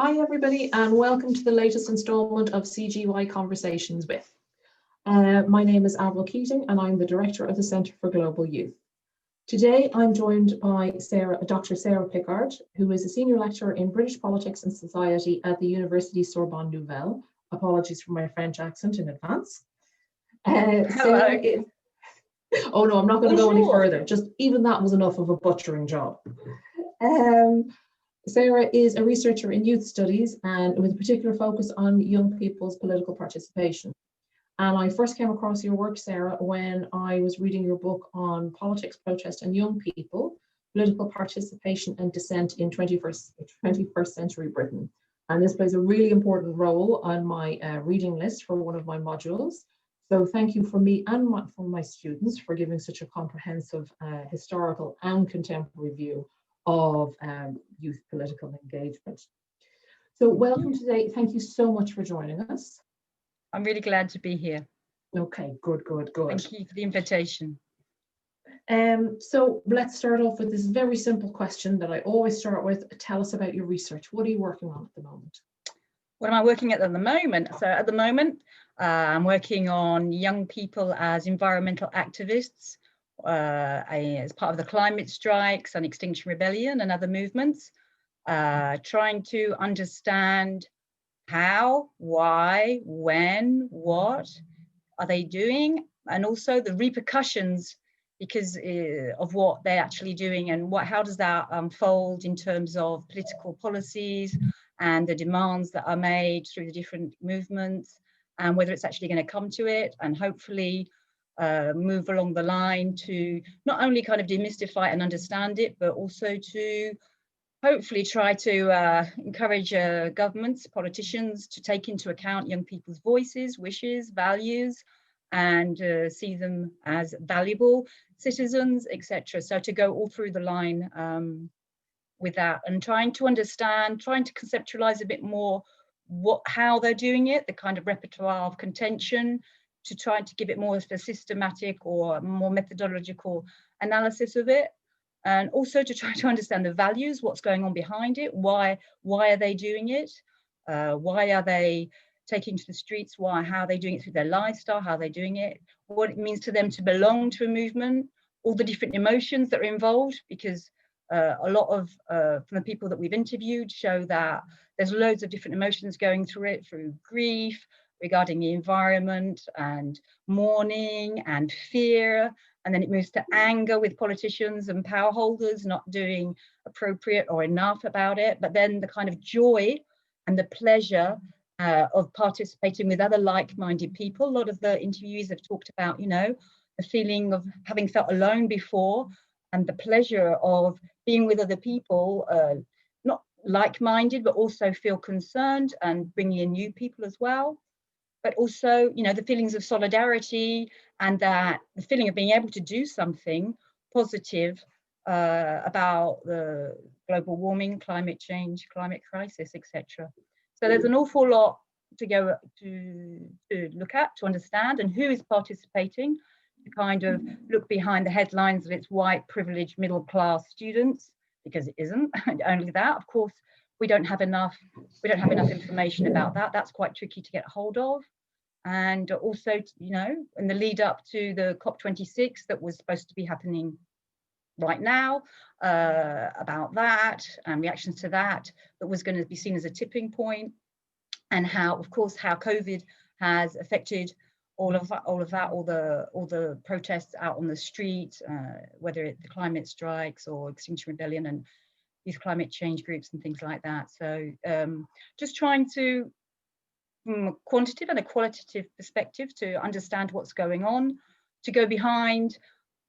Hi everybody and welcome to the latest instalment of CGY Conversations with. My name is Avril Keating and I'm the Director of the Centre for Global Youth. Today I'm joined by Dr Sarah Pickard, who is a Senior Lecturer in British Politics and Society at the Université Sorbonne Nouvelle. Apologies for my French accent in advance. Oh no, I'm not going to go any further, just even that was enough of a butchering job. Sarah is a researcher in youth studies and with a particular focus on young people's political participation. And I first came across your work, Sarah, when I was reading your book on politics, protest and young people, political participation and dissent in 21st century Britain. And this plays a really important role on my reading list for one of my modules. So thank you for me and for my students for giving such a comprehensive historical and contemporary view of youth political engagement. So welcome today. Thank you so much for joining us. I'm really glad to be here. Okay, good. Thank you for the invitation. So let's start off with this very simple question that I always start with. Tell us about your research. What are you working on at the moment? What am I working at the moment? So at the moment, I'm working on young people as environmental activists, as part of the climate strikes and Extinction Rebellion and other movements, trying to understand how, why, when, what are they doing, and also the repercussions because of what they're actually doing and how does that unfold in terms of political policies and the demands that are made through the different movements, and whether it's actually going to come to it and hopefully move along the line to not only kind of demystify and understand it, but also to hopefully try to encourage governments, politicians to take into account young people's voices, wishes, values, and see them as valuable citizens, etc. So to go all through the line with that and trying to understand, trying to conceptualize a bit more how they're doing it, the kind of repertoire of contention, to try to give it more of a systematic or more methodological analysis of it, and also to try to understand the values, what's going on behind it, why are they doing it, why are they taking to the streets, how are they doing it through their lifestyle, how are they doing it, what it means to them to belong to a movement, all the different emotions that are involved, because a lot of from the people that we've interviewed show that there's loads of different emotions going through it, through grief regarding the environment and mourning and fear, and then it moves to anger with politicians and power holders not doing appropriate or enough about it, but then the kind of joy and the pleasure of participating with other like-minded people. A lot of the interviewees have talked about, the feeling of having felt alone before and the pleasure of being with other people, not like-minded, but also feel concerned and bringing in new people as well. But also, the feelings of solidarity and that the feeling of being able to do something positive about the global warming, climate change, climate crisis, etc. So there's an awful lot to go to look at, to understand, and who is participating, to kind of look behind the headlines that it's white, privileged, middle-class students, because it isn't. Only that, of course, we don't have enough information about that. That's quite tricky to get hold of. And also, in the lead up to the COP26 that was supposed to be happening right now, about that and reactions to that was going to be seen as a tipping point, and how COVID has affected all the protests out on the street, whether it's the climate strikes or Extinction Rebellion and these climate change groups and things like that. So just trying to, from a quantitative and a qualitative perspective, to understand what's going on, to go behind,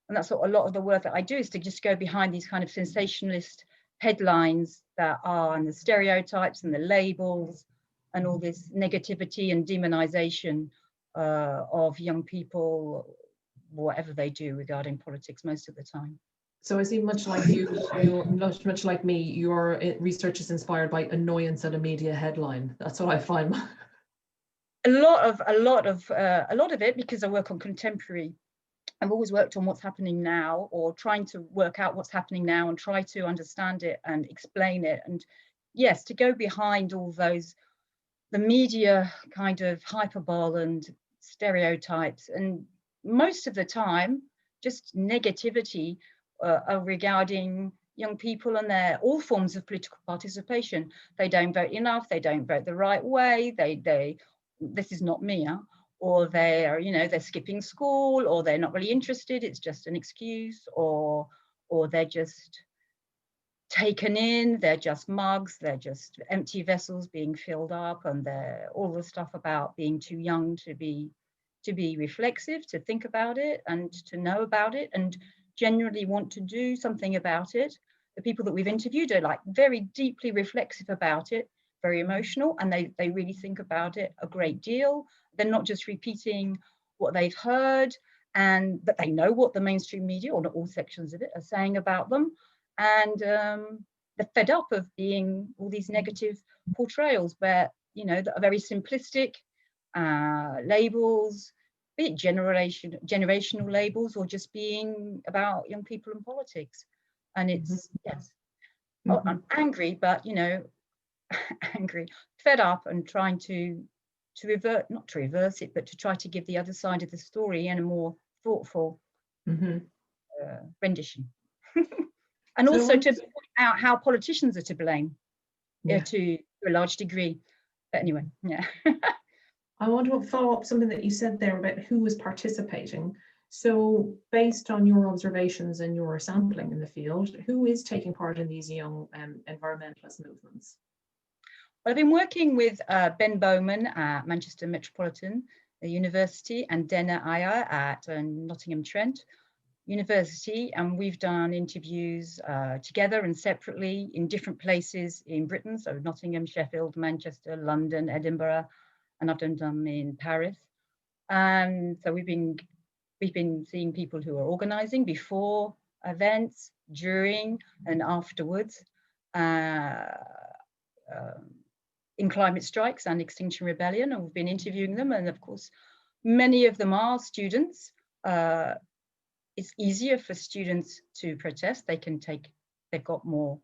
and that's what a lot of the work that I do is to just go behind these kind of sensationalist headlines that are, and the stereotypes and the labels and all this negativity and demonization of young people, whatever they do regarding politics most of the time. So I see, much like you, much like me, your research is inspired by annoyance at a media headline. That's what I find. A lot of it, because I work on contemporary. I've always worked on what's happening now, or trying to work out what's happening now and try to understand it and explain it and yes, to go behind all those, the media kind of hyperbole and stereotypes, and most of the time just negativity regarding young people and their all forms of political participation. They don't vote enough, they don't vote the right way, they this is not me, huh? Or they are, you know, they're skipping school, or they're not really interested, it's just an excuse, or they're just taken in, they're just mugs, they're just empty vessels being filled up, and they're all the stuff about being too young to be reflexive, to think about it and to know about it and genuinely want to do something about it. The people that we've interviewed are like very deeply reflexive about it, very emotional, and they really think about it a great deal. They're not just repeating what they've heard, and but they know what the mainstream media, or not all sections of it, are saying about them. And they're fed up of being all these negative portrayals where, you know, that are very simplistic labels, be it generational labels, or just being about young people and politics. And it's, yes, oh, I'm angry, but, you know, angry, fed up, and trying to revert, not to reverse it, but to try to give the other side of the story in a more thoughtful rendition. And so also to point out how politicians are to blame, to a large degree. But anyway, yeah. I want to follow up something that you said there about who was participating. So based on your observations and your sampling in the field, who is taking part in these young environmentalist movements? Well, I've been working with Ben Bowman at Manchester Metropolitan University and Dena Ayer at Nottingham Trent University, and we've done interviews together and separately in different places in Britain, so Nottingham, Sheffield, Manchester, London, Edinburgh, and I've done them in Paris. And so we've been seeing people who are organising before events, during and afterwards, in climate strikes and Extinction Rebellion, and we've been interviewing them, and of course many of them are students. It's easier for students to protest. They've got more,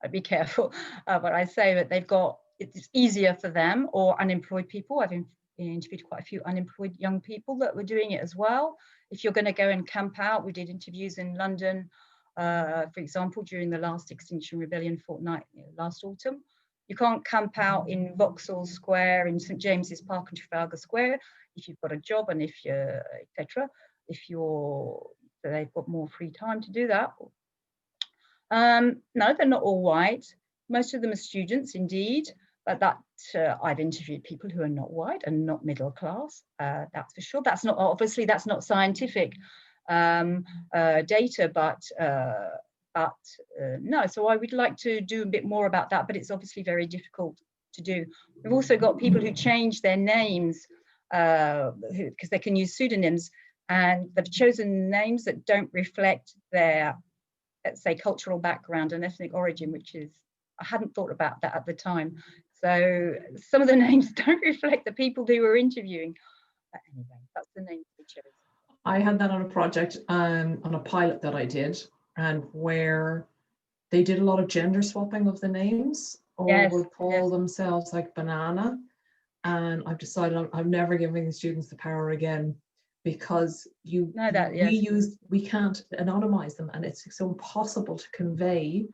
I'd be careful what I say, but it's easier for them, or unemployed people. I've interviewed quite a few unemployed young people that were doing it as well. If you're going to go and camp out, we did interviews in London, for example, during the last Extinction Rebellion fortnight last autumn. You can't camp out in Vauxhall Square, in St James's Park and Trafalgar Square if you've got a job, and if you're, etc. They've got more free time to do that. No, they're not all white. Most of them are students, indeed, but I've interviewed people who are not white and not middle class. That's for sure. That's not scientific data, but no. So I would like to do a bit more about that, but it's obviously very difficult to do. We've also got people who change their names because they can use pseudonyms, and they've chosen names that don't reflect their, let's say, cultural background and ethnic origin, which is, I hadn't thought about that at the time. So some of the names don't reflect the people who were interviewing. But anyway, that's the name we chose. I had that on a project, on a pilot that I did, and where they did a lot of gender swapping of the names, or would call themselves like banana. And I've decided I'm never giving the students the power again, because we can't anonymize them, and it's so impossible to convey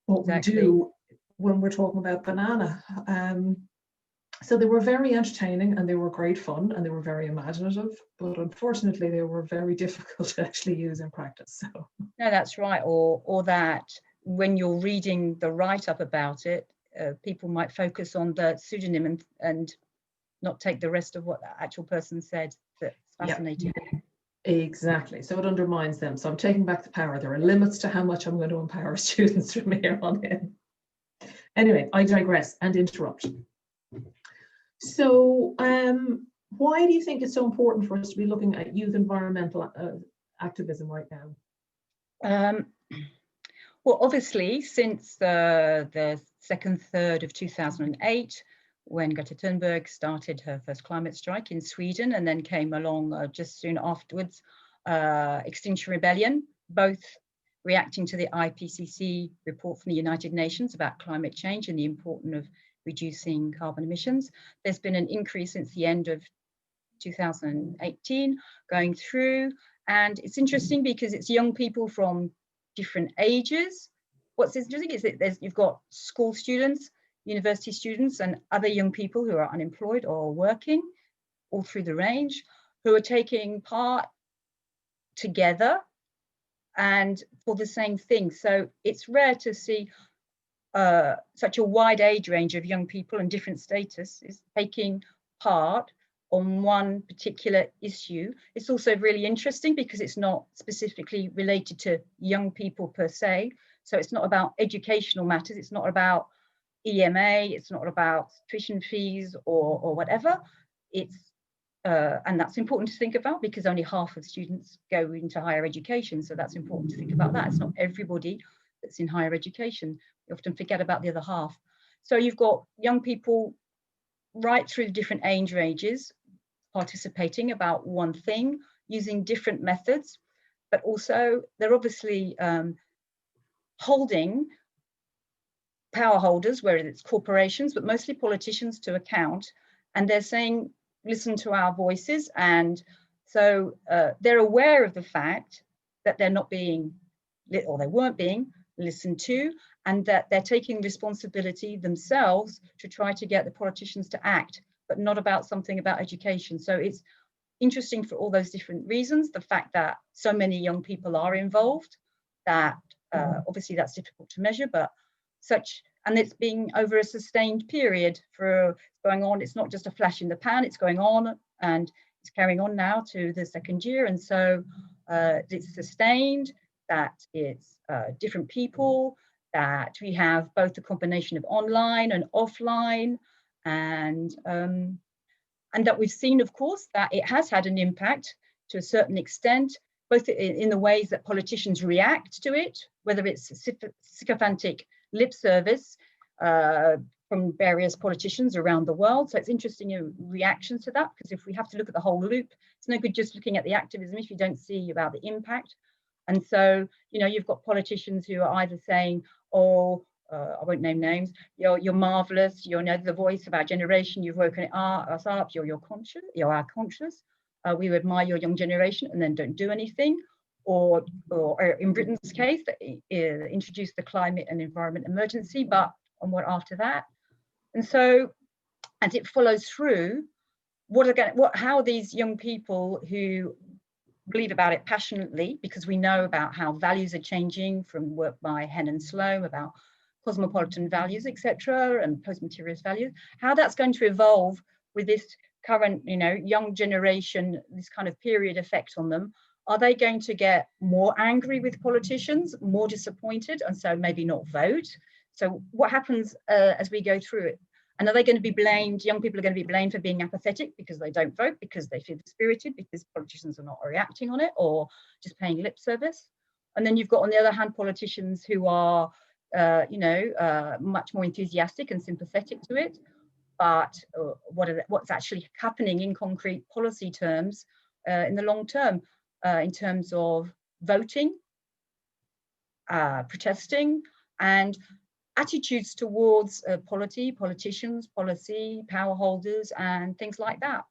what we do when we're talking about banana. So they were very entertaining, and they were great fun, and they were very imaginative, but unfortunately they were very difficult to actually use in practice. So no, that's right. Or that when you're reading the write-up about it, people might focus on the pseudonym and not take the rest of what the actual person said. That's fascinating. Yeah, exactly. So it undermines them. So I'm taking back the power. There are limits to how much I'm going to empower students from here on in. Anyway, I digress and interrupt. So why do you think it's so important for us to be looking at youth environmental activism right now? Well, obviously, since the second third of 2008, when Greta Thunberg started her first climate strike in Sweden, and then came along just soon afterwards, Extinction Rebellion, both reacting to the IPCC report from the United Nations about climate change and the importance of reducing carbon emissions. There's been an increase since the end of 2018 going through, and it's interesting because it's young people from different ages. What's interesting is that you've got school students, university students, and other young people who are unemployed or working all through the range, who are taking part together and for the same thing. So it's rare to see such a wide age range of young people and different statuses taking part on one particular issue. It's also really interesting because it's not specifically related to young people per se. So it's not about educational matters. It's not about EMA. It's not about tuition fees or whatever. It's and that's important to think about because only half of students go into higher education. So that's important to think about that. It's not everybody that's in higher education. We often forget about the other half. So you've got young people right through different age ranges participating about one thing, using different methods, but also they're obviously holding power holders, whether it's corporations, but mostly politicians, to account. And they're saying, listen to our voices. And so they're aware of the fact that they're not being, or they weren't being listened to, and that they're taking responsibility themselves to try to get the politicians to act, but not about something about education. So it's interesting for all those different reasons. The fact that so many young people are involved, that obviously that's difficult to measure, but and it's being over a sustained period for going on. It's not just a flash in the pan, it's going on and it's carrying on now to the second year. And so it's sustained, that it's different people, that we have both the combination of online and offline, and that we've seen, of course, that it has had an impact to a certain extent, both in the ways that politicians react to it, whether it's sycophantic lip service from various politicians around the world. So it's interesting reactions to that, because if we have to look at the whole loop, it's no good just looking at the activism if you don't see about the impact. And so, you know, you've got politicians who are either saying, oh, I won't name names, you're marvelous, you're the voice of our generation, you've woken us up, you're conscious, you're our conscious, we admire your young generation, and then don't do anything. Or in Britain's case, introduce the climate and environment emergency, but on what after that? And so, as it follows through, how these young people who believe about it passionately, because we know about how values are changing from work by Henn and Sloan about cosmopolitan values, etc., and post-materialist values, how that's going to evolve with this current, young generation, this kind of period effect on them. Are they going to get more angry with politicians, more disappointed, and so maybe not vote? So what happens as we go through it? And are they going to be blamed, young people are going to be blamed for being apathetic because they don't vote, because they feel dispirited, because politicians are not reacting on it, or just paying lip service? And then you've got, on the other hand, politicians who are, much more enthusiastic and sympathetic to it. But what's actually happening in concrete policy terms in the long term, in terms of voting, protesting, and attitudes towards politicians, policy, power holders, and things like that.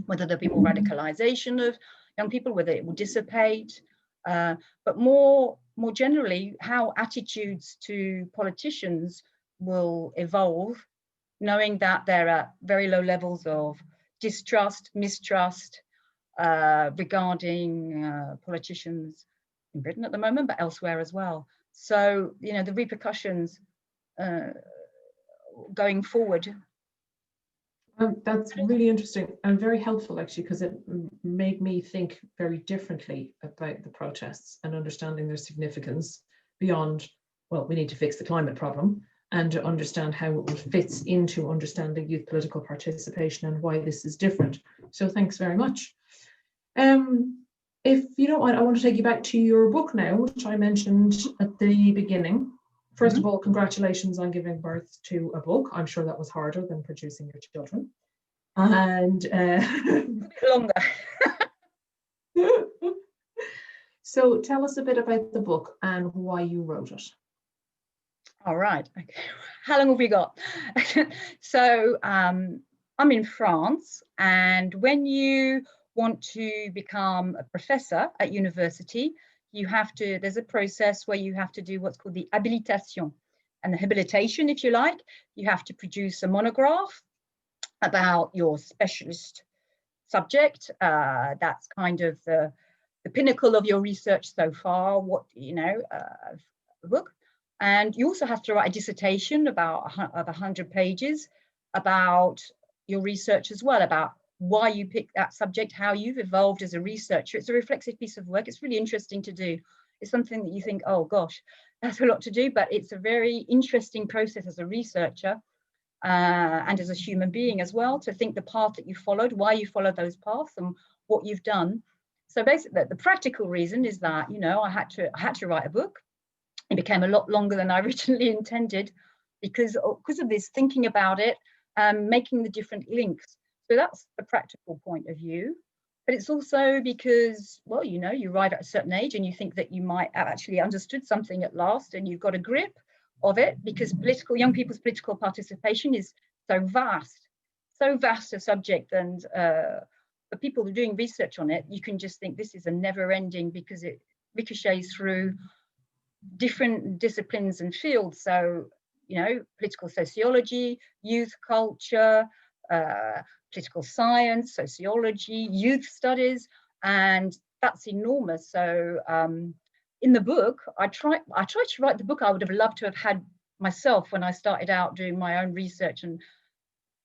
Whether there'll be more radicalization of young people, whether it will dissipate, but more generally, how attitudes to politicians will evolve, knowing that there are very low levels of distrust, mistrust regarding politicians in Britain at the moment, but elsewhere as well. So, the repercussions going forward. That's really interesting and very helpful, actually, because it made me think very differently about the protests and understanding their significance beyond, well, we need to fix the climate problem, and to understand how it fits into understanding youth political participation and why this is different. So thanks very much. If you don't mind, I want to take you back to your book now, which I mentioned at the beginning. First of all, congratulations on giving birth to a book. I'm sure that was harder than producing your children. And a bit longer. So tell us a bit about the book and why you wrote it. All right. Okay. How long have we got? So I'm in France, and when you want to become a professor at university, you have to, there's a process where you have to do what's called the habilitation. And the habilitation, if you like, you have to produce a monograph about your specialist subject. That's kind of the pinnacle of your research so far, what, you know, the book. And you also have to write a dissertation of 100 pages about your research as well, about why you picked that subject, how you've evolved as a researcher. It's a reflexive piece of work. It's really interesting to do. It's something that you think, oh gosh, that's a lot to do, but it's a very interesting process as a researcher and as a human being as well, to think the path that you followed, why you followed those paths and what you've done. So basically the practical reason is that, you know, I had to write a book. It became a lot longer than I originally intended because of this thinking about it, making the different links. So that's the practical point of view. But it's also because, well, you know, you arrive at a certain age and you think that you might have actually understood something at last and you've got a grip of it, because young people's political participation is so vast a subject. And for people who are doing research on it, you can just think this is a never ending, because it ricochets through different disciplines and fields. So, you know, political sociology, youth culture, political science, sociology, youth studies, and that's enormous. So in the book, I tried to write the book I would have loved to have had myself when I started out doing my own research. And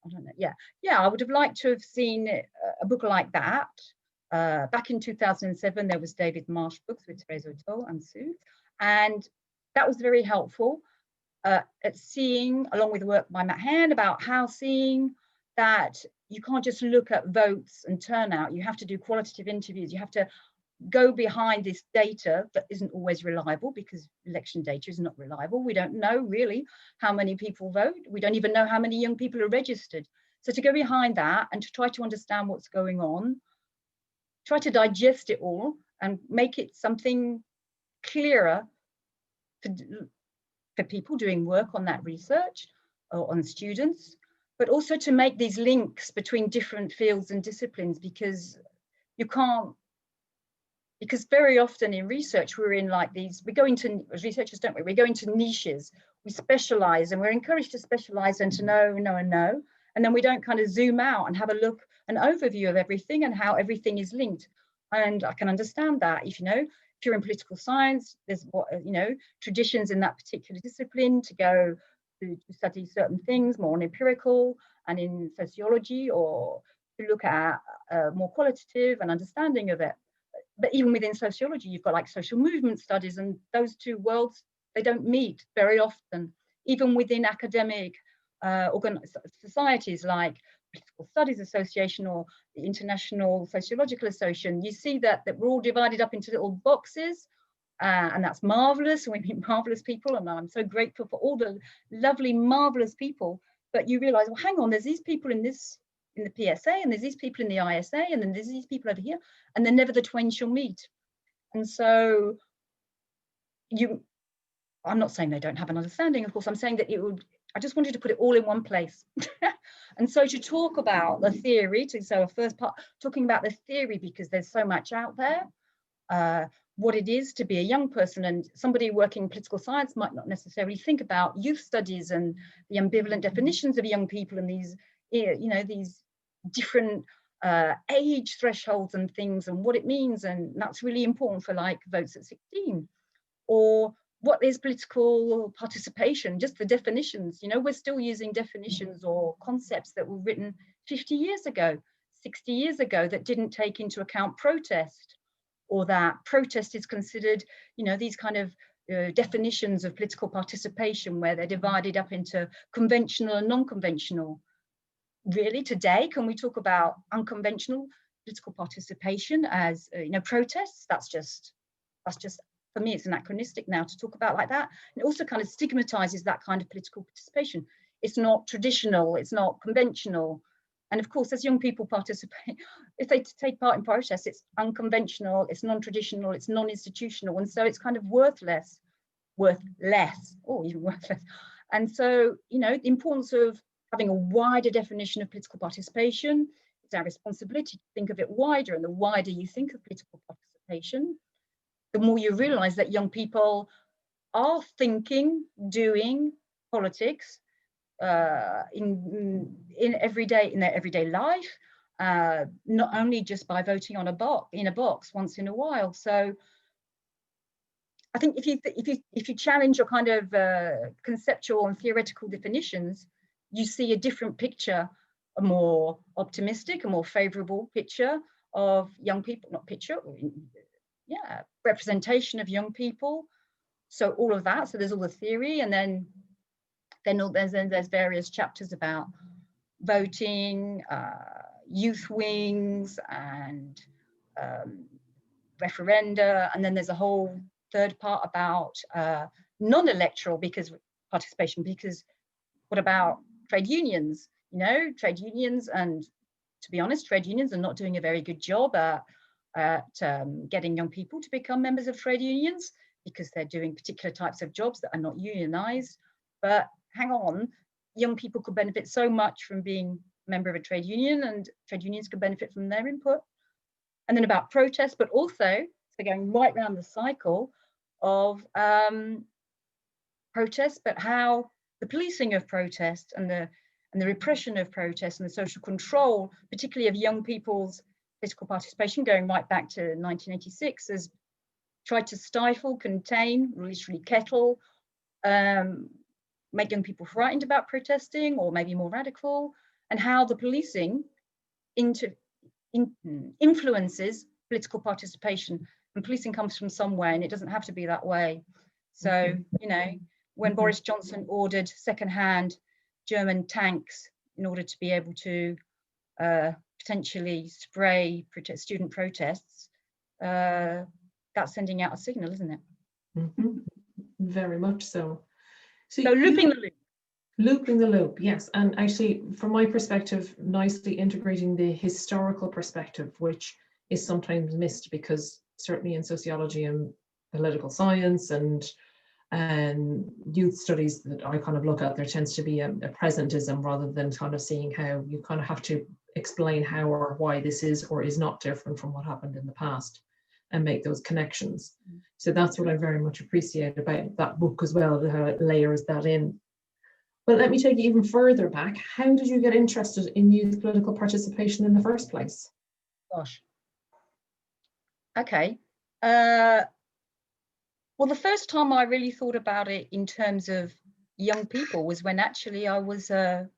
I don't know, I would have liked to have seen a book like that. Back in 2007, there was David Marsh books with Thérèse Auto and Sue. And that was very helpful at seeing, along with the work by Matt Hand, about how seeing that you can't just look at votes and turnout. You have to do qualitative interviews. You have to go behind this data that isn't always reliable, because election data is not reliable. We don't know really how many people vote. We don't even know how many young people are registered. So to go behind that and to try to understand what's going on, try to digest it all and make it something clearer for people doing work on that research or on students, but also to make these links between different fields and disciplines, because you can't, because very often in research we're in like these, we go into, as researchers, don't we, we go into niches, we specialize, and we're encouraged to specialize and to know, and then we don't kind of zoom out and have a look, an overview of everything and how everything is linked. And I can understand that. If you're in political science, there's traditions in that particular discipline to go to study certain things more empirical, and in sociology, or to look at more qualitative and understanding of it. But even within sociology, you've got like social movement studies, and those two worlds, they don't meet very often. Even within academic societies like Political Studies Association or the International Sociological Association, you see that we're all divided up into little boxes, and that's marvelous. We meet marvelous people, and I'm so grateful for all the lovely, marvelous people. But you realize, well, hang on, there's these people in the PSA, and there's these people in the ISA, and then there's these people over here, and then never the twain shall meet. And so I'm not saying they don't have an understanding, of course. I'm saying that I just wanted to put it all in one place. And so to talk about the theory, so a first part, talking about the theory, because there's so much out there, what it is to be a young person, and somebody working in political science might not necessarily think about youth studies and the ambivalent definitions of young people, and these, these different age thresholds and things, and what it means. And that's really important for like votes at 16, or what is political participation, just the definitions. We're still using definitions or concepts that were written 50 years ago, 60 years ago, that didn't take into account protest, or that protest is considered, these kind of definitions of political participation where they're divided up into conventional and non-conventional. Really, today, can we talk about unconventional political participation as, protests? That's just, for me, it's anachronistic now to talk about like that. And it also kind of stigmatizes that kind of political participation. It's not traditional, it's not conventional. And of course, as young people participate, if they take part in protests, it's unconventional, it's non-traditional, it's non-institutional, and so it's kind of worth less, or even worthless. And so, you know, the importance of having a wider definition of political participation, it's our responsibility to think of it wider, and the wider you think of political participation, the more you realize that young people are thinking, doing politics in their everyday life, not only just by voting on a box once in a while. So I think if you challenge your kind of conceptual and theoretical definitions, you see a different picture, a more optimistic, a more favorable picture of young people, representation of young people. So all of that. So there's all the theory, and then there's various chapters about voting, youth wings, and referenda, and then there's a whole third part about non-electoral participation, because what about trade unions? You know, trade unions, and to be honest, trade unions are not doing a very good job at getting young people to become members of trade unions, because they're doing particular types of jobs that are not unionized. But hang on, young people could benefit so much from being a member of a trade union, and trade unions could benefit from their input. And then about protest, but also, so going right around the cycle of protest, but how the policing of protest and the repression of protest and the social control, particularly of young people's political participation, going right back to 1986, has tried to stifle, contain, literally kettle, make young people frightened about protesting, or maybe more radical, and how the policing influences political participation. And policing comes from somewhere, and it doesn't have to be that way. So, you know, when Boris Johnson ordered second-hand German tanks in order to be able to potentially spray student protests, that's sending out a signal, isn't it? Mm-hmm. Very much so. So looping the loop. Looping the loop, yes. And actually, from my perspective, nicely integrating the historical perspective, which is sometimes missed, because certainly in sociology and political science and youth studies that I kind of look at, there tends to be a presentism rather than kind of seeing how you kind of have to explain how or why this is or is not different from what happened in the past, and make those connections. So that's what I very much appreciate about that book as well, how it layers that in. But let me take you even further back. How did you get interested in youth political participation in the first place? Gosh. Okay. Well, the first time I really thought about it in terms of young people was when actually I was une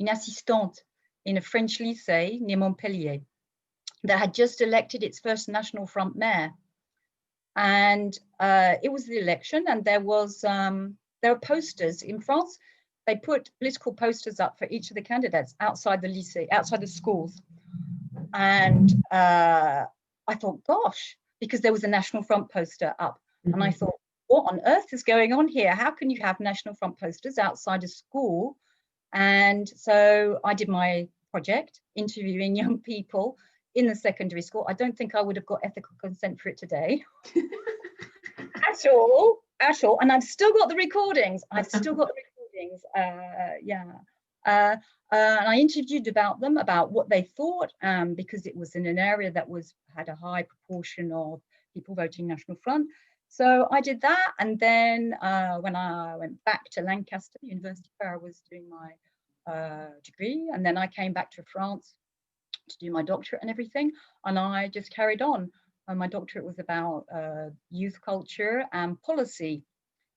assistante in a French lycée near Montpellier that had just elected its first National Front mayor. And it was the election, and there were posters in France. They put political posters up for each of the candidates outside the lycée, outside the schools. And I thought, gosh, because there was a National Front poster up. Mm-hmm. And I thought, what on earth is going on here? How can you have National Front posters outside a school? And so I did my project interviewing young people in the secondary school. I don't think I would have got ethical consent for it today. At all. And I've still got the recordings. And I interviewed about them, about what they thought, because it was in an area that had a high proportion of people voting National Front. So I did that, and then when I went back to Lancaster University, where I was doing my degree, and then I came back to France to do my doctorate and everything, and I just carried on. My doctorate was about youth culture and policy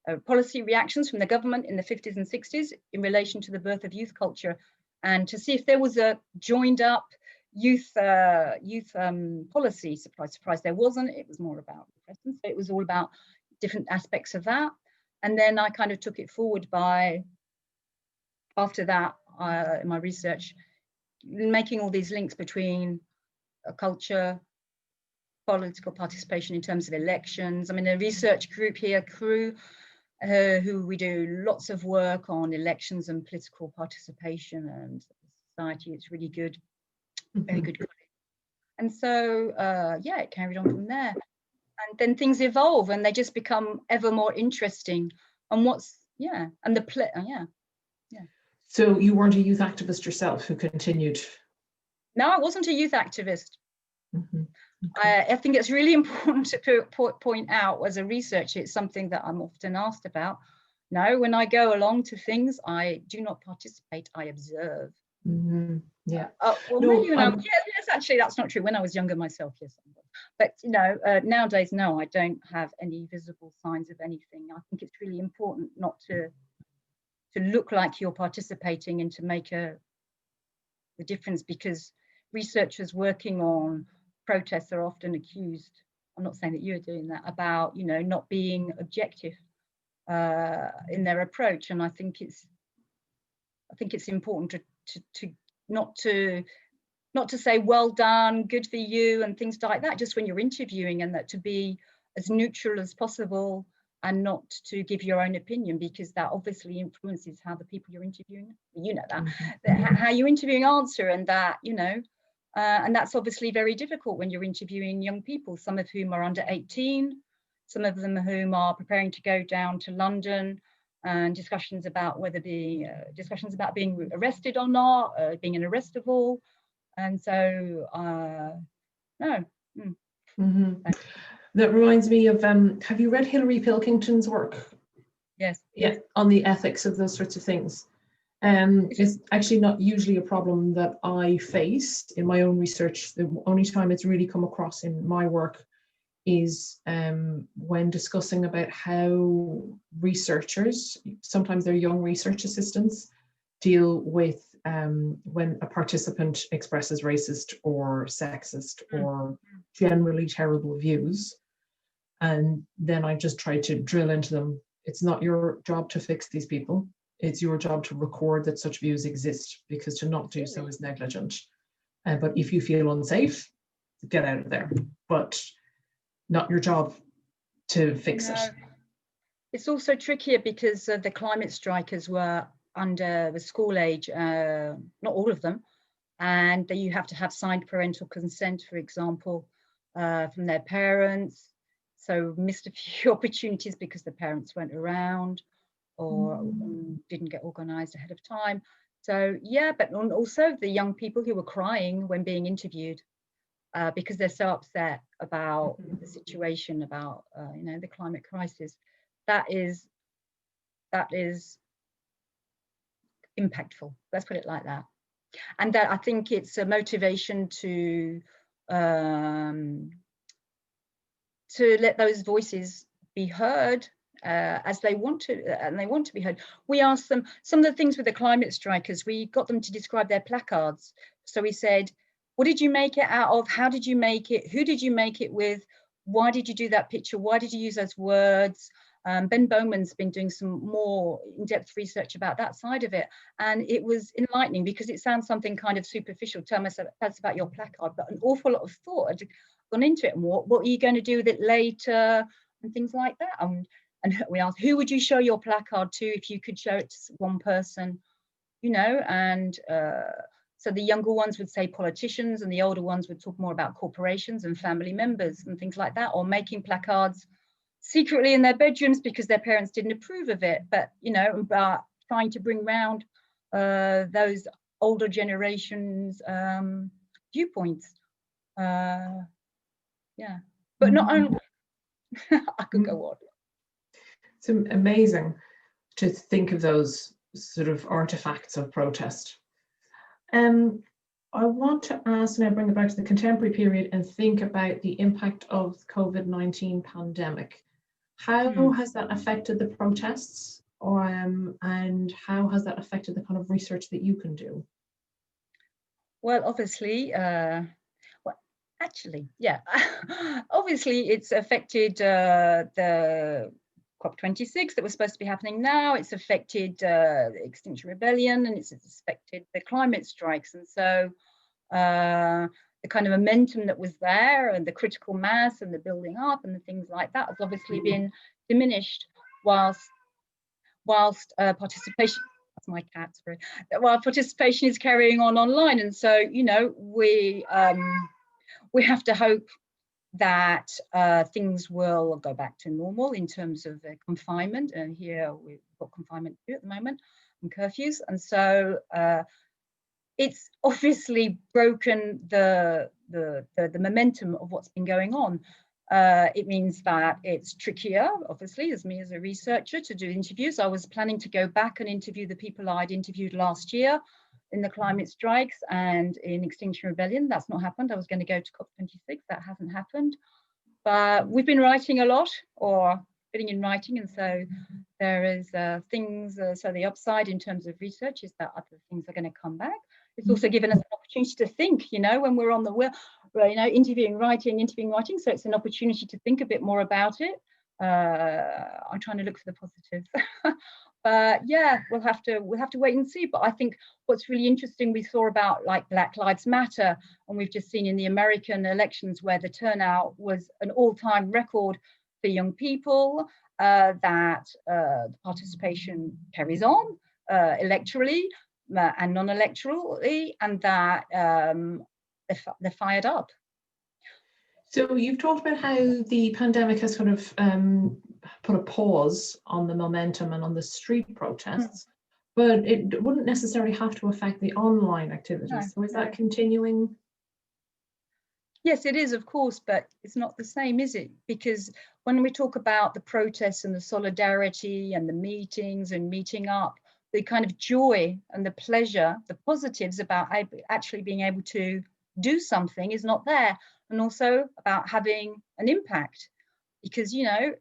reactions from the government in the 50s and 60s in relation to the birth of youth culture, and to see if there was a joined up youth policy. Surprise, there wasn't. It was more about repression. So it was all about different aspects of that. And then I kind of took it forward by, after that, in my research, making all these links between culture, political participation in terms of elections. I mean, a research group here, CREW, who we do lots of work on elections and political participation and society. It's really good, very good quality. And so, yeah, it carried on from there. And then things evolve and they just become ever more interesting. And and the play, yeah. So you weren't a youth activist yourself who continued? No, I wasn't a youth activist. Mm-hmm. Okay. I think it's really important to point out as a researcher, it's something that I'm often asked about. No, when I go along to things, I do not participate, I observe. Mm-hmm. Yeah. Well, no, maybe when yes, actually, that's not true. When I was younger myself, yes. But, you know, nowadays, no, I don't have any visible signs of anything. I think it's really important not to look like you're participating and to make the difference, because researchers working on protests are often accused, I'm not saying that you're doing that, about, you know, not being objective in their approach. And I think it's important to not to say well done, good for you, and things like that, just when you're interviewing, and that to be as neutral as possible and not to give your own opinion, because that obviously influences how the people you're interviewing, you know, that how you're interviewing answer, and that, you know, and that's obviously very difficult when you're interviewing young people, some of whom are under 18, some of them whom are preparing to go down to London, and discussions about being arrested or not, being an arrestable. And so, no. Mm-hmm. That reminds me of, have you read Hilary Pilkington's work? Yes. Yeah, on the ethics of those sorts of things. It's actually not usually a problem that I face in my own research. The only time it's really come across in my work is when discussing about how researchers, sometimes they're young research assistants, deal with when a participant expresses racist or sexist or generally terrible views. And then I just try to drill into them. It's not your job to fix these people. It's your job to record that such views exist, because to not do so is negligent. But if you feel unsafe, get out of there. But not your job to fix it. It's also trickier because the climate strikers were under the school age, not all of them, and you have to have signed parental consent, for example, from their parents. So missed a few opportunities because the parents weren't around or didn't get organised ahead of time. So yeah, but also the young people who were crying when being interviewed because they're so upset about the situation, about you know, the climate crisis. That is impactful. Let's put it like that. And that, I think it's a motivation to let those voices be heard as they want to, and they want to be heard. We asked them some of the things with the climate strikers. We got them to describe their placards. So we said, what did you make it out of? How did you make it? Who did you make it with? Why did you do that picture? Why did you use those words? Ben Bowman's been doing some more in-depth research about that side of it, and it was enlightening, because it sounds something kind of superficial. Tell us about your placard, but an awful lot of thought had gone into it. And what are you going to do with it later, and things like that. And we asked, who would you show your placard to if you could show it to one person, you know? And so the younger ones would say politicians, and the older ones would talk more about corporations and family members and things like that, or making placards secretly in their bedrooms because their parents didn't approve of it, but, you know, about trying to bring round those older generations viewpoints. Yeah, but not only, I could go on. It's amazing to think of those sort of artifacts of protest. I want to ask now, bring it back to the contemporary period and think about the impact of the COVID-19 pandemic. How has that affected the protests, and how has that affected the kind of research that you can do? Well, obviously, obviously it's affected the COP26 that was supposed to be happening now. It's affected the Extinction Rebellion, and it's affected the climate strikes. And so the kind of momentum that was there, and the critical mass and the building up and the things like that, has obviously been diminished, whilst participation that's my cat, sorry. Well, participation is carrying on online, and so, you know, we have to hope that things will go back to normal in terms of confinement. And here we've got confinement too at the moment, and curfews, and so it's obviously broken the momentum of what's been going on. It means that it's trickier, obviously, as me as a researcher, to do interviews. I was planning to go back and interview the people I'd interviewed last year in the climate strikes and in Extinction Rebellion. That's not happened. I was going to go to COP26. That hasn't happened. But we've been writing a lot, or putting in writing, and so there is things. So the upside in terms of research is that other things are going to come back. It's also given us an opportunity to think, you know, when we're on the wheel, you know, interviewing, writing. So it's an opportunity to think a bit more about it. I'm trying to look for the positives. But yeah, we'll have to wait and see. But I think what's really interesting, we saw about like Black Lives Matter, and we've just seen in the American elections where the turnout was an all-time record for young people, that the participation carries on electorally and non-electorally, and that they're fired up. So you've talked about how the pandemic has kind of put a pause on the momentum and on the street protests, but it wouldn't necessarily have to affect the online activities. No, so is that continuing? Yes, it is, of course, but it's not the same, is it? Because when we talk about the protests and the solidarity and the meetings and meeting up, the kind of joy and the pleasure, the positives about actually being able to do something is not there. And also about having an impact, because, you know,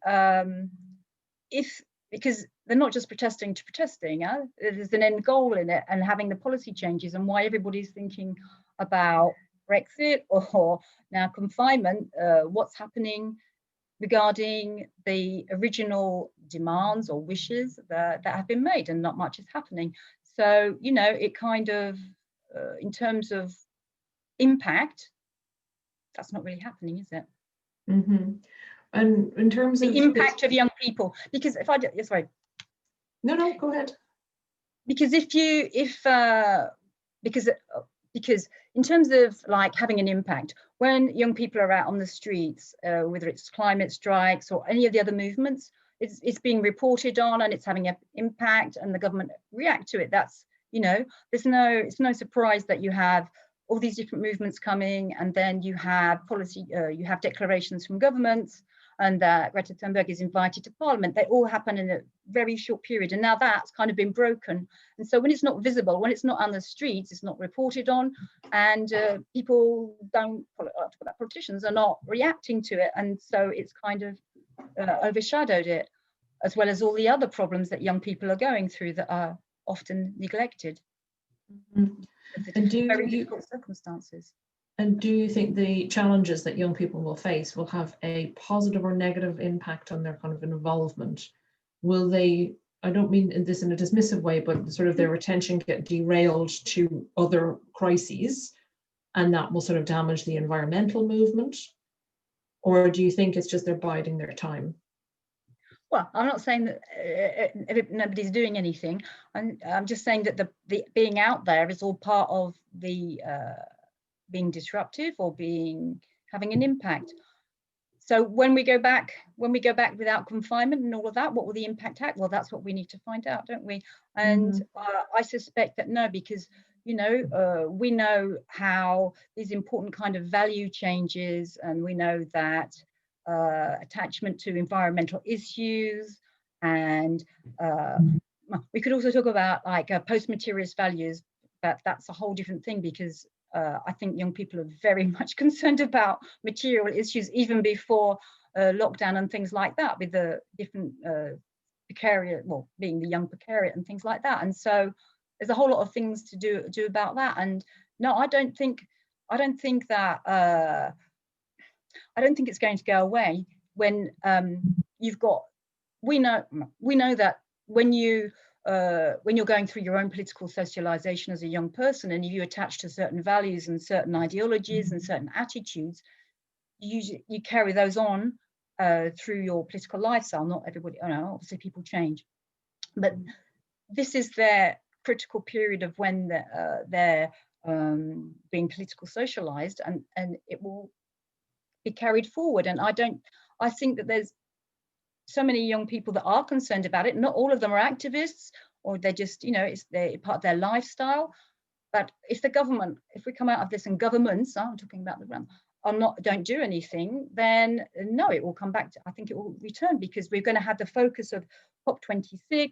because they're not just protesting to protesting, there's an end goal in it, and having the policy changes, and why everybody's thinking about Brexit or now confinement, what's happening regarding the original demands or wishes that have been made, and not much is happening. So, you know, it kind of, in terms of impact, that's not really happening, is it? Mm-hmm. And in terms of the impact of young people, because if I do, sorry. No, go ahead. Because because in terms of like having an impact, when young people are out on the streets, whether it's climate strikes or any of the other movements, it's being reported on and it's having an impact, and the government react to it. That's, you know, it's no surprise that you have all these different movements coming, and then you have policy, you have declarations from governments, and that Greta Thunberg is invited to Parliament. They all happen in a very short period, and now that's kind of been broken. And so when it's not visible, when it's not on the streets, it's not reported on, and people don't, politicians are not reacting to it, and so it's kind of overshadowed it, as well as all the other problems that young people are going through that are often neglected. Mm-hmm. And very difficult circumstances. And do you think the challenges that young people will face will have a positive or negative impact on their kind of involvement? Will they, I don't mean this in a dismissive way, but sort of their attention get derailed to other crises, and that will sort of damage the environmental movement? Or do you think it's just they're biding their time? Well, I'm not saying that nobody's doing anything. I'm just saying that the being out there is all part of the being disruptive or having an impact. So when we go back without confinement and all of that, what will the impact act? Well, that's what we need to find out, don't we? And I suspect that no, because, you know, we know how these important kind of value changes, and we know that attachment to environmental issues, and we could also talk about like post-materialist values, but that's a whole different thing, because I think young people are very much concerned about material issues even before lockdown and things like that, with the different precariat, well, being the young precariat and things like that. And so there's a whole lot of things to do about that. And no, I don't think that I don't think it's going to go away when you've got, we know that when you're going through your own political socialization as a young person, and you attach to certain values and certain ideologies and certain attitudes, you carry those on through your political lifestyle. Not everybody, you know, obviously people change, but this is their critical period of when they're being political socialized, and it will be carried forward. And I think that there's so many young people that are concerned about it. Not all of them are activists, or they're just, it's part of their lifestyle. But if we come out of this and governments, I'm talking about the realm, don't do anything, then no, it will come back I think it will return, because we're going to have the focus of COP26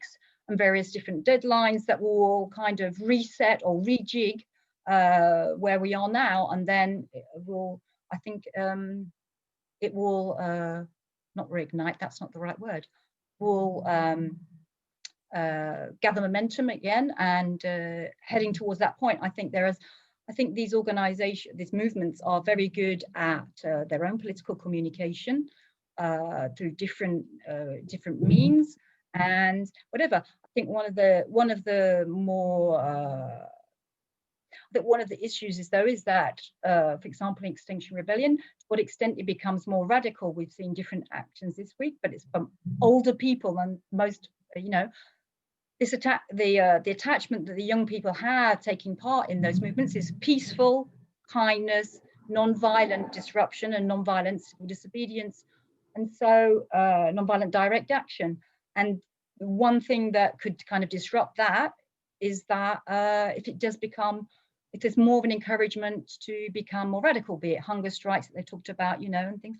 and various different deadlines that will all kind of reset or rejig where we are now. And then it will not reignite, that's not the right word, will gather momentum again, and heading towards that point. I think these organizations, these movements are very good at their own political communication through different means and whatever. I think one of the issues is that, for example, in Extinction Rebellion, to what extent it becomes more radical. We've seen different actions this week, but it's from older people, and most, the attachment that the young people have taking part in those movements is peaceful, kindness, non-violent disruption, and non-violent disobedience, and so non-violent direct action. And one thing that could kind of disrupt that is that if there's more of an encouragement to become more radical, be it hunger strikes that they talked about, and things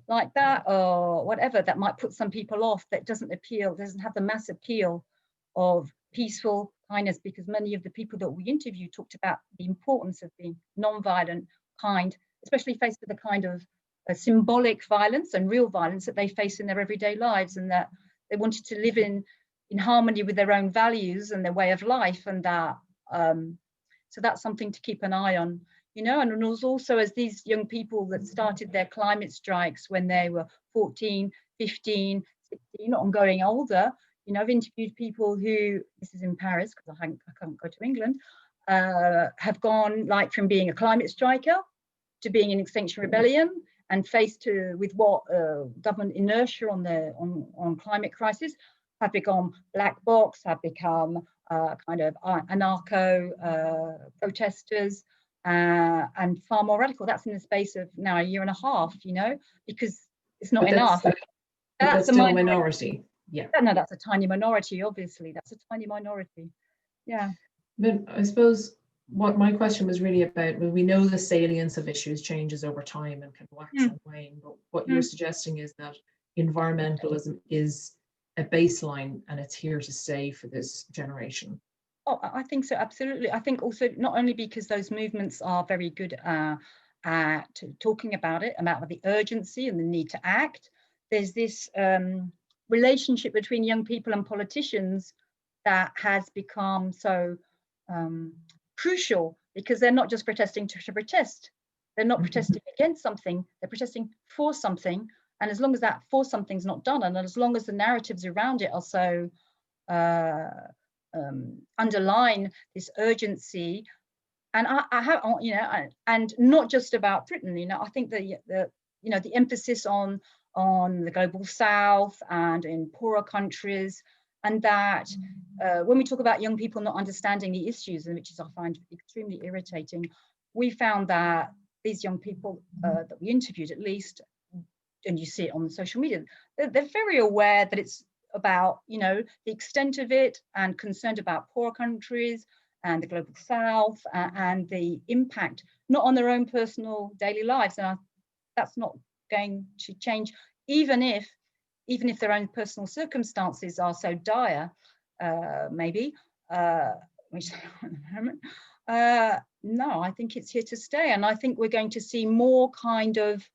like that, or whatever, that might put some people off, that doesn't have the mass appeal of peaceful kindness, because many of the people that we interviewed talked about the importance of being non-violent, kind, especially faced with the kind of symbolic violence and real violence that they face in their everyday lives, and that they wanted to live in harmony with their own values and their way of life, and that so that's something to keep an eye on, and it was also, as these young people that started their climate strikes when they were 14, 15, 16, and going older, I've interviewed people who, this is in Paris because I can't go to England, have gone like from being a climate striker to being in Extinction Rebellion, and faced with what government inertia on climate crisis, have become black box, have become kind of anarcho protesters, and far more radical. That's in the space of now a year and a half, because it's not enough. That's still a minority. Yeah. No, that's a tiny minority, obviously. That's a tiny minority. Yeah. But I suppose what my question was really about, we know the salience of issues changes over time and can wax and wane, but what you're suggesting is that environmentalism is a baseline and it's here to stay for this generation. Oh, I think so, absolutely. I think also not only because those movements are very good at talking about it, about the urgency and the need to act. There's this relationship between young people and politicians that has become so crucial, because they're not just protesting to protest. They're not protesting against something, they're protesting for something. And as long as that for something's not done, and as long as the narratives around it are so underline this urgency, and I have, and not just about Britain, I think the emphasis on the global south and in poorer countries, and that when we talk about young people not understanding the issues, and which is I find extremely irritating, we found that these young people that we interviewed, at least, and you see it on social media, they're very aware that it's about the extent of it, and concerned about poor countries and the global south, and the impact not on their own personal daily lives. And that's not going to change, even if their own personal circumstances are so dire, maybe, which at the moment. No, I think it's here to stay, and I think we're going to see more kind of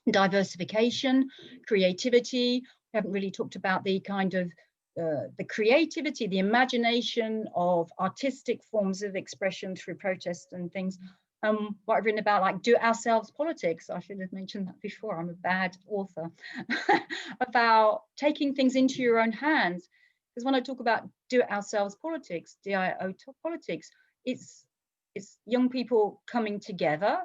diversification, creativity. We haven't really talked about the kind of the creativity, the imagination of artistic forms of expression through protest and things. What I've written about, like do-it-ourselves politics. I should have mentioned that before. I'm a bad author. About taking things into your own hands. Because when I talk about do-it-ourselves politics, DIO politics, it's young people coming together,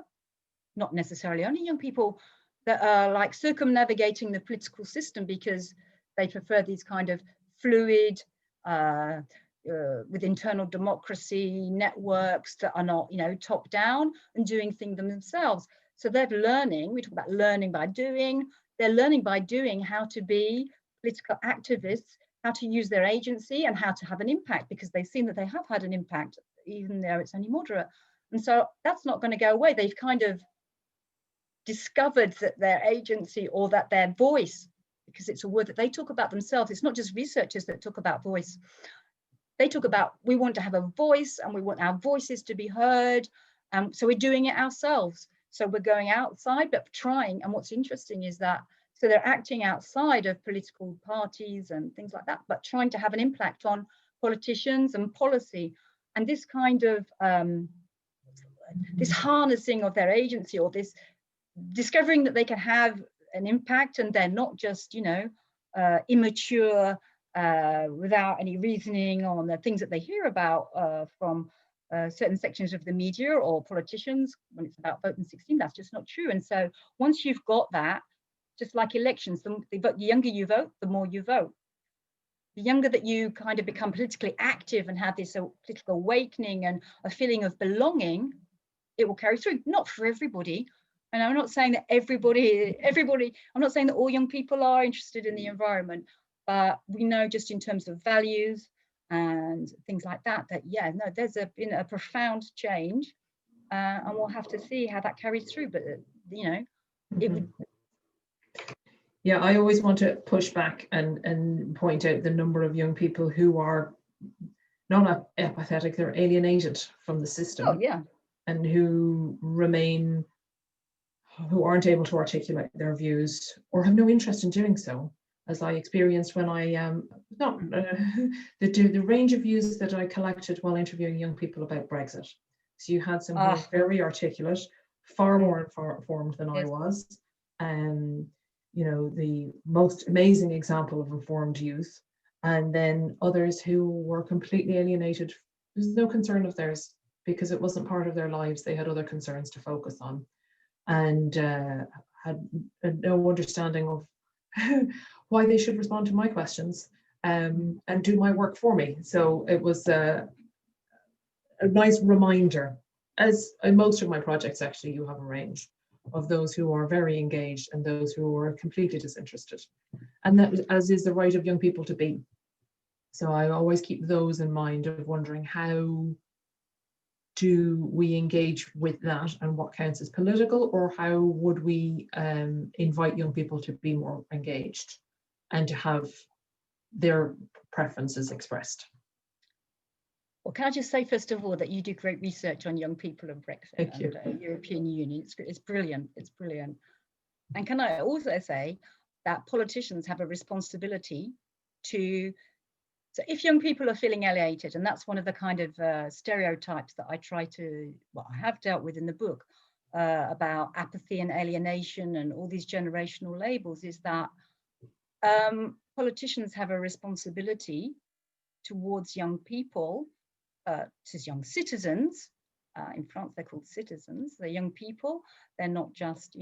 not necessarily only young people, that are like circumnavigating the political system because they prefer these kind of fluid, with internal democracy networks that are not, top down and doing things themselves. So they're learning. We talk about learning by doing. They're learning by doing how to be political activists, how to use their agency, and how to have an impact, because they've seen that they have had an impact, even though it's only moderate. And so that's not going to go away. They've kind of discovered that their agency, or that their voice, because it's a word that they talk about themselves. It's not just researchers that talk about voice. They talk about, we want to have a voice and we want our voices to be heard. So we're doing it ourselves. So we're going outside, but trying. And what's interesting is that, so they're acting outside of political parties and things like that, but trying to have an impact on politicians and policy. And this kind of, this harnessing of their agency, or this discovering that they can have an impact, and they're not just, immature, without any reasoning on the things that they hear about from certain sections of the media or politicians when it's about voting 16. That's just not true. And so once you've got that, just like elections, the younger you vote, the more you vote. The younger that you kind of become politically active and have this political awakening and a feeling of belonging, it will carry through. Not for everybody. And I'm not saying that everybody, I'm not saying that all young people are interested in the environment, but we know just in terms of values and things like that, there's been a profound change, and we'll have to see how that carries through. But, it would. Yeah, I always want to push back and point out the number of young people who are not apathetic, they're alienated from the system. Oh, yeah. And who aren't able to articulate their views or have no interest in doing so, as I experienced when I the range of views that I collected while interviewing young people about Brexit. So you had some who were very articulate, far more informed than I was, the most amazing example of informed youth, and then others who were completely alienated. It was no concern of theirs because it wasn't part of their lives. They had other concerns to focus on, and had no understanding of why they should respond to my questions and do my work for me. So it was a nice reminder, as in most of my projects actually, you have a range of those who are very engaged and those who are completely disinterested. And that, as is the right of young people to be. So I always keep those in mind of wondering, how do we engage with that, and what counts as political, or how would we invite young people to be more engaged and to have their preferences expressed? Well, can I just say, first of all, that you do great research on young people and Brexit. Thank you. And European Union. It's brilliant. It's brilliant. And can I also say that politicians have a responsibility to, so if young people are feeling alienated, and that's one of the kind of stereotypes that I have dealt with in the book about apathy and alienation and all these generational labels, is that politicians have a responsibility towards young people, to young citizens. In France, they're called citizens. They're young people. They're not just,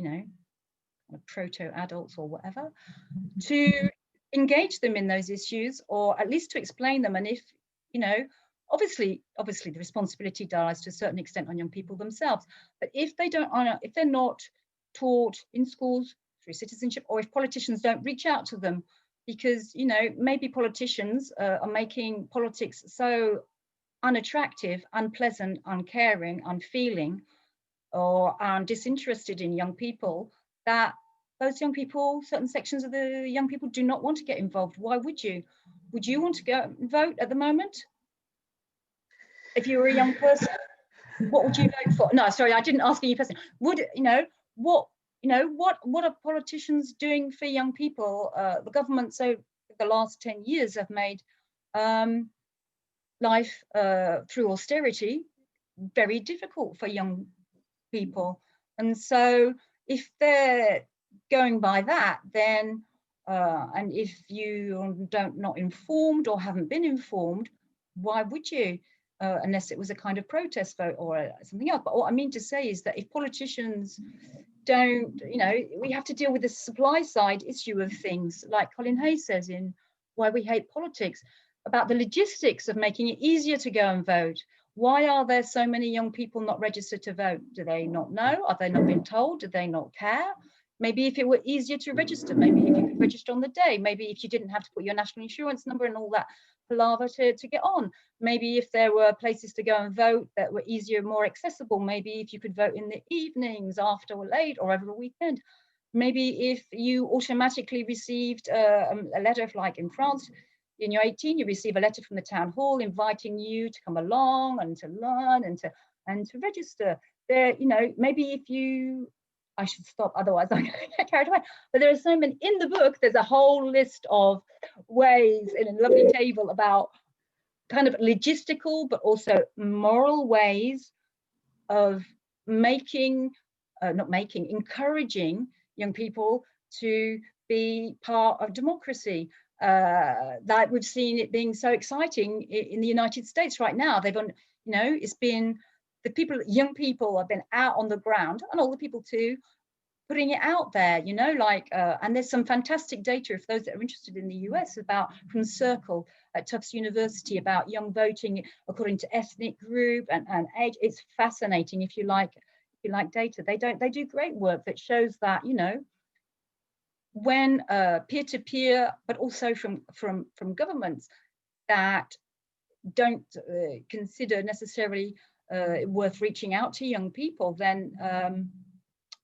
proto-adults or whatever, to engage them in those issues, or at least to explain them. And if, obviously the responsibility lies to a certain extent on young people themselves. But if they're not taught in schools through citizenship, or if politicians don't reach out to them, because, maybe politicians are making politics so unattractive, unpleasant, uncaring, unfeeling, or disinterested in young people, that those young people, certain sections of the young people, do not want to get involved. Why would you? Would you want to go and vote at the moment? If you were a young person, what would you vote for? No, sorry, I didn't ask you person. What are politicians doing for young people? The government, so the last 10 years, have made life through austerity very difficult for young people. And so if they're going by that, then and if you not informed or haven't been informed, why would you? Unless it was a kind of protest vote or something else. But what I mean to say is that if politicians don't, we have to deal with the supply side issue of things, like Colin Hayes says in Why We Hate Politics. about the logistics of making it easier to go and vote. Why are there so many young people not registered to vote? Do they not know? Are they not being told? Do they not care? Maybe if it were easier to register, maybe if you could register on the day, maybe if you didn't have to put your national insurance number and all that palaver to get on. Maybe if there were places to go and vote that were easier, more accessible, maybe if you could vote in the evenings, after or late, or over a weekend. Maybe if you automatically received a letter, like in France, when you're 18, you receive a letter from the town hall inviting you to come along and to learn and to register. There, you know, maybe if you, I should stop, otherwise I'm going to get carried away. But there are so many in the book. There's a whole list of ways in a lovely table about kind of logistical, but also moral ways of encouraging young people to be part of democracy. That we've seen it being so exciting in the United States right now. They've, you know, it's been the people, young people have been out on the ground, and older people too, putting it out there, you know, like, and there's some fantastic data, if those that are interested in the US, about from Circle at Tufts University about young voting according to ethnic group and age. It's fascinating if you like data. They do great work that shows that, you know, when peer-to-peer, but also from governments that don't consider necessarily worth reaching out to young people, then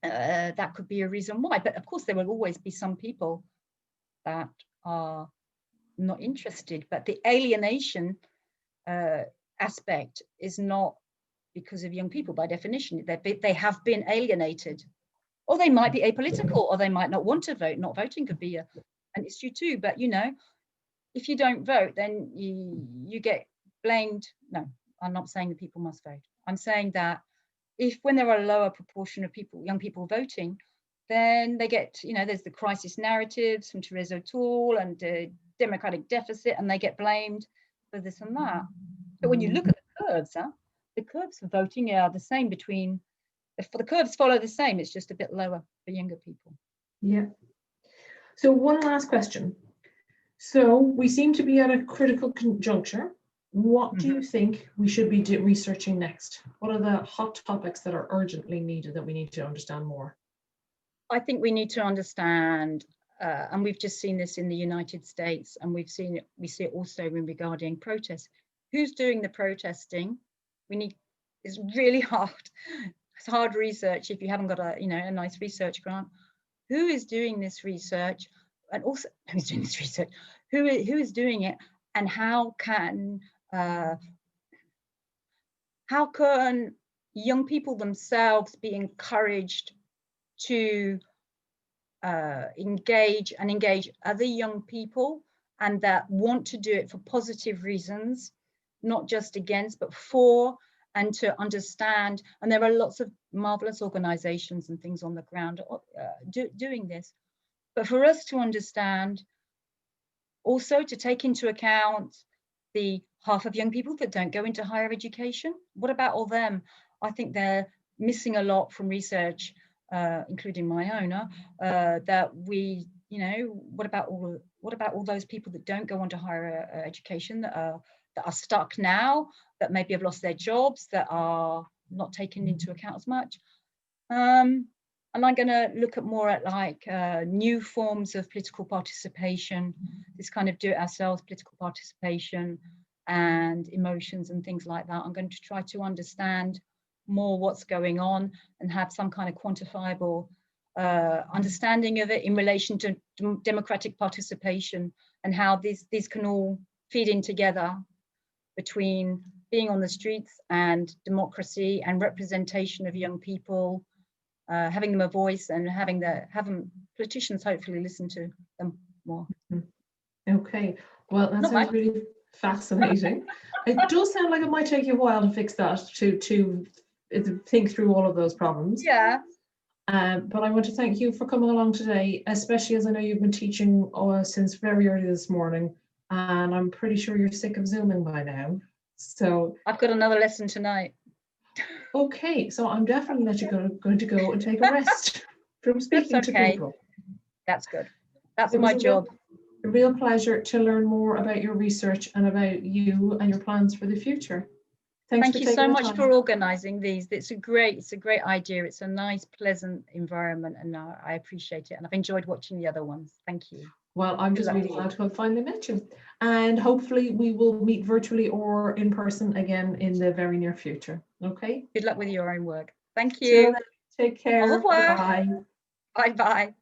that could be a reason why. But of course, there will always be some people that are not interested. But the alienation aspect is not because of young people by definition. They have been alienated. Or they might be apolitical, or they might not want to vote. Not voting could be an issue too. But, you know, if you don't vote, then you get blamed. No, I'm not saying that people must vote. I'm saying that when there are a lower proportion of young people voting, then they get, you know, there's the crisis narratives from Therese O'Toole and democratic deficit, and they get blamed for this and that. But when you look at the curves, the curves for voting are the same between. The curves follow the same, it's just a bit lower for younger people. Yeah. So one last question. So we seem to be at a critical conjuncture. What do you think we should be researching next? What are the hot topics that are urgently needed that we need to understand more? I think we need to understand, and we've just seen this in the United States, and we see it also regarding protests. Who's doing the protesting? It's really hard. It's hard research if you haven't got a nice research grant. Who is doing this research, and also who's doing this research? Who is doing it, and how can young people themselves be encouraged to engage other young people, and that want to do it for positive reasons, not just against, but for, and to understand. And there are lots of marvelous organizations and things on the ground doing this. But for us to understand, also to take into account the half of young people that don't go into higher education. What about all them? I think they're missing a lot from research, including my own, that we, what about all those people that don't go on to higher education, that are stuck now, that maybe have lost their jobs, that are not taken into account as much. And I'm going to look at more at new forms of political participation, this kind of do-it-ourselves political participation and emotions and things like that. I'm going to try to understand more what's going on and have some kind of quantifiable understanding of it in relation to democratic participation, and how these can all feed in together between being on the streets and democracy and representation of young people, having them a voice, and having politicians hopefully listen to them more. Okay, well, that sounds really fascinating. It does sound like it might take you a while to fix that, to think through all of those problems. Yeah. But I want to thank you for coming along today, especially as I know you've been teaching since very early this morning, and I'm pretty sure you're sick of Zooming by now. So I've got another lesson tonight. Okay, so I'm definitely going to go and take a rest from speaking to people. That's good. That's my job. a real pleasure to learn more about your research and about you and your plans for the future. Thanks Thank for you taking so the much time. for organising these. It's a great idea. It's a nice, pleasant environment, and I appreciate it. And I've enjoyed watching the other ones. Thank you. Well, I'm just really glad to have finally met you. And hopefully we will meet virtually or in person again in the very near future. Okay. Good luck with your own work. Thank you. Take care. Au revoir. Bye. Bye bye.